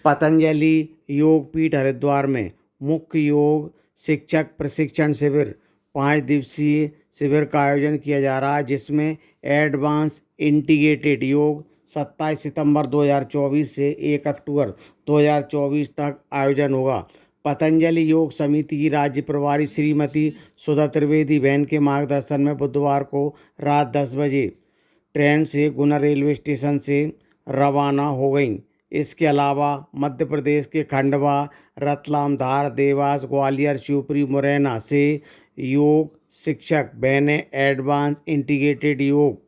पतंजलि योग पीठ हरिद्वार में मुख्य योग शिक्षक प्रशिक्षण शिविर 5 दिवसीय शिविर का आयोजन किया जा रहा है, जिसमें एडवांस इंटीग्रेटेड योग 27 सितंबर 2024 से 1 अक्टूबर 2024 तक आयोजन होगा। पतंजलि योग समिति की राज्य प्रभारी श्रीमती सुधा त्रिवेदी बहन के मार्गदर्शन में बुधवार को रात 10 बजे ट्रेन से गुना रेलवे स्टेशन से रवाना हो गई। इसके अलावा मध्य प्रदेश के खंडवा, रतलाम, धार, देवास, ग्वालियर, शिवपुरी, मुरैना से योग शिक्षक बहनें एडवांस इंटीग्रेटेड योग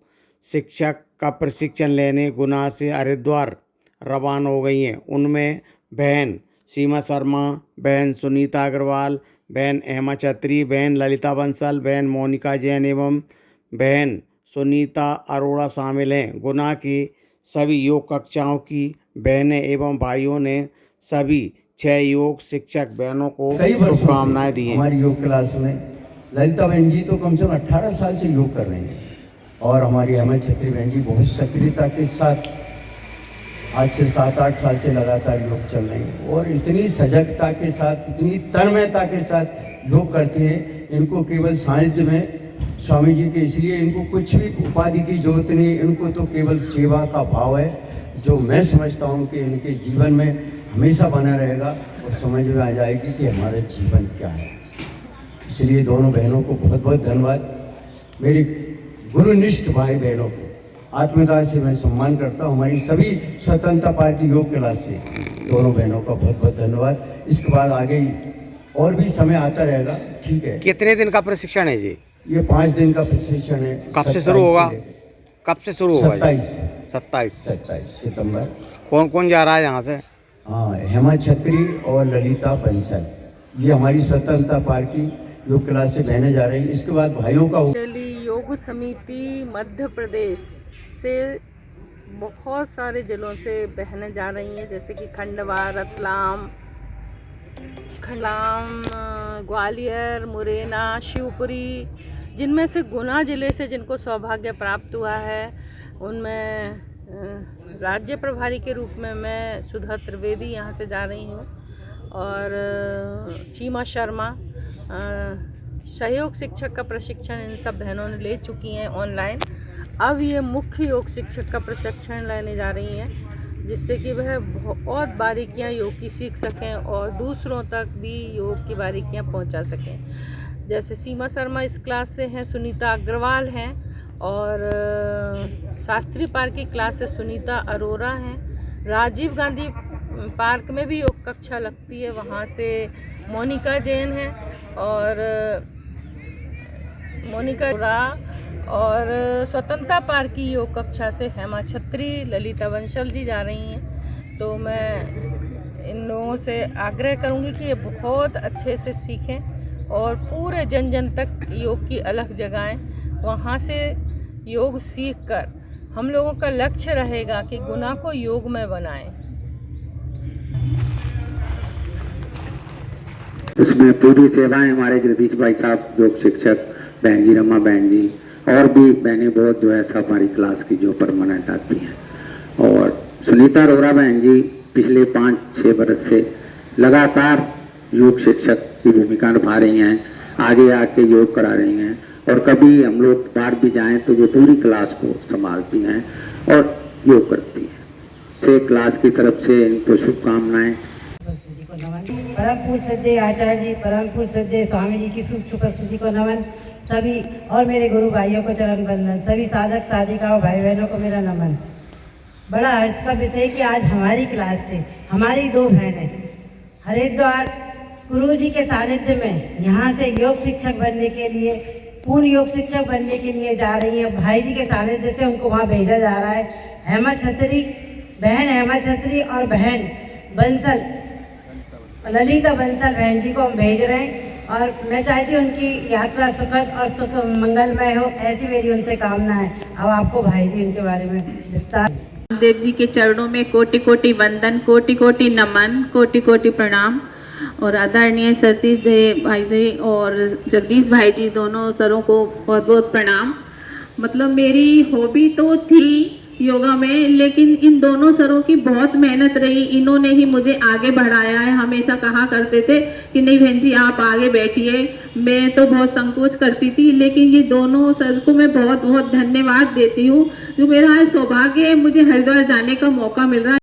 शिक्षक का प्रशिक्षण लेने गुना से हरिद्वार रवाना हो गई हैं। उनमें बहन सीमा शर्मा, बहन सुनीता अग्रवाल, बहन हेमा छत्री, बहन ललिता बंसल, बहन मोनिका जैन एवं बहन सुनीता अरोड़ा शामिल हैं। गुना की सभी योग कक्षाओं की बहनें एवं भाइयों ने सभी 6 योग शिक्षक बहनों को शुभकामनाएं दी हैं। हमारी योग क्लास में ललिता बहन जी तो कम से कम 18 साल से योग कर रही हैं और हमारी हेमा छत्री बहन जी बहुत सक्रियता के साथ आज से 7-8 साल से लगातार योग चल रहे हैं और इतनी सजगता के साथ, इतनी तन्मयता के साथ योग करती हैं। इनको केवल सानिध्य में स्वामी जी के, इसलिए इनको कुछ भी उपाधि की जरूरत नहीं, इनको तो केवल सेवा का भाव है, जो मैं समझता हूँ कि इनके जीवन में हमेशा बना रहेगा और समझ में आ जाएगी कि हमारा जीवन क्या है। इसलिए दोनों बहनों को बहुत बहुत धन्यवाद। मेरी गुरुनिष्ठ भाई बहनों को आत्मदान से मैं सम्मान करता हूँ। हमारी सभी स्वतंत्रता पार्टी योग क्लास से दोनों बहनों का बहुत बहुत धन्यवाद। इसके बाद आगे और भी समय आता रहेगा। ठीक है। कितने दिन का प्रशिक्षण है जी? ये 5 दिन का प्रशिक्षण है। कब से शुरू होगा? कब से शुरू होगा? 27 सितंबर। कौन कौन जा रहा है यहाँ से? हाँ, हेमा छत्री और ललिता बंसल, ये हमारी स्वतंत्रता पार्टी योग क्लास से बहने जा रही है। इसके बाद भाइयों का योग समिति मध्य प्रदेश से बहुत सारे जिलों से बहनें जा रही हैं, जैसे कि खंडवा, रतलाम, ग्वालियर, मुरैना, शिवपुरी, जिनमें से गुना ज़िले से जिनको सौभाग्य प्राप्त हुआ है, उनमें राज्य प्रभारी के रूप में मैं सुधा त्रिवेदी यहाँ से जा रही हूँ और सीमा शर्मा सहयोग शिक्षक का प्रशिक्षण इन सब बहनों ने ले चुकी हैं ऑनलाइन। अब ये मुख्य योग शिक्षक का प्रशिक्षण लेने जा रही हैं, जिससे कि वह बहुत बारीकियां योग की सीख सकें और दूसरों तक भी योग की बारीकियां पहुंचा सकें। जैसे सीमा शर्मा इस क्लास से हैं, सुनीता अग्रवाल हैं और शास्त्री पार्क की क्लास से सुनीता अरोड़ा हैं। राजीव गांधी पार्क में भी योग कक्षा लगती है, वहाँ से मोनिका जैन हैं और मोनिका और स्वतंत्रता पार्क की योग कक्षा से हेमा छत्री, ललिता बंसल जी जा रही हैं। तो मैं इन लोगों से आग्रह करूंगी कि ये बहुत अच्छे से सीखें और पूरे जन जन तक योग की अलग जगहें, वहाँ से योग सीखकर हम लोगों का लक्ष्य रहेगा कि गुना को योग में बनाएं। इसमें पूरी सेवाएं हमारे जगदीश भाई साहब योग शिक्षक, बहन जी रमा बहन जी और भी बहनें बहुत जो है सब हमारी क्लास की जो परमानेंट आती हैं। और सुनीता अरोड़ा बहन जी पिछले 5-6 बरस से लगातार योग शिक्षक की भूमिका निभा रही हैं, आगे आके योग करा रही हैं और कभी हम लोग बाहर भी जाएं तो वो पूरी क्लास को संभालती हैं और योग करती हैं। से क्लास की तरफ से इनको शुभकामनाएं। परम पूज्य श्रद्धेय आचार्य जी, परम पूज्य श्रद्धेय स्वामी जी की उपस्थिति को नमन। सभी और मेरे गुरु भाइयों को चरण वंदन। सभी साधक साधिकाओं भाई बहनों को मेरा नमन। बड़ा हर्ष का विषय कि आज हमारी क्लास से हमारी 2 बहनें हरिद्वार गुरु जी के सानिध्य में यहाँ से योग शिक्षक बनने के लिए, पूर्ण योग शिक्षक बनने के लिए जा रही हैं। भाई जी के सानिध्य से उनको वहाँ भेजा जा रहा है। हेमा छत्री, बहन हेमा छत्री और बहन बंसल, ललिता बंसल बहन जी को हम भेज रहे हैं और मैं चाहती हूँ उनकी यात्रा सुखद और मंगलमय हो, ऐसी मेरी उनसे कामना है। अब आपको भाई जी उनके बारे में विस्तार। देव जी के चरणों में कोटि कोटि वंदन, कोटि कोटि नमन, कोटि कोटि प्रणाम। और आदरणीय सतीश भाई जी और जगदीश भाई जी दोनों सरों को बहुत बहुत प्रणाम। मतलब मेरी हॉबी तो थी योगा में, लेकिन इन दोनों सरों की बहुत मेहनत रही। इन्होंने ही मुझे आगे बढ़ाया है। हमेशा कहा करते थे कि नहीं बहन जी आप आगे बैठिए। मैं तो बहुत संकोच करती थी, लेकिन ये दोनों सर को मैं बहुत बहुत धन्यवाद देती हूँ। जो मेरा आज सौभाग्य है, मुझे हरिद्वार जाने का मौका मिल रहा है।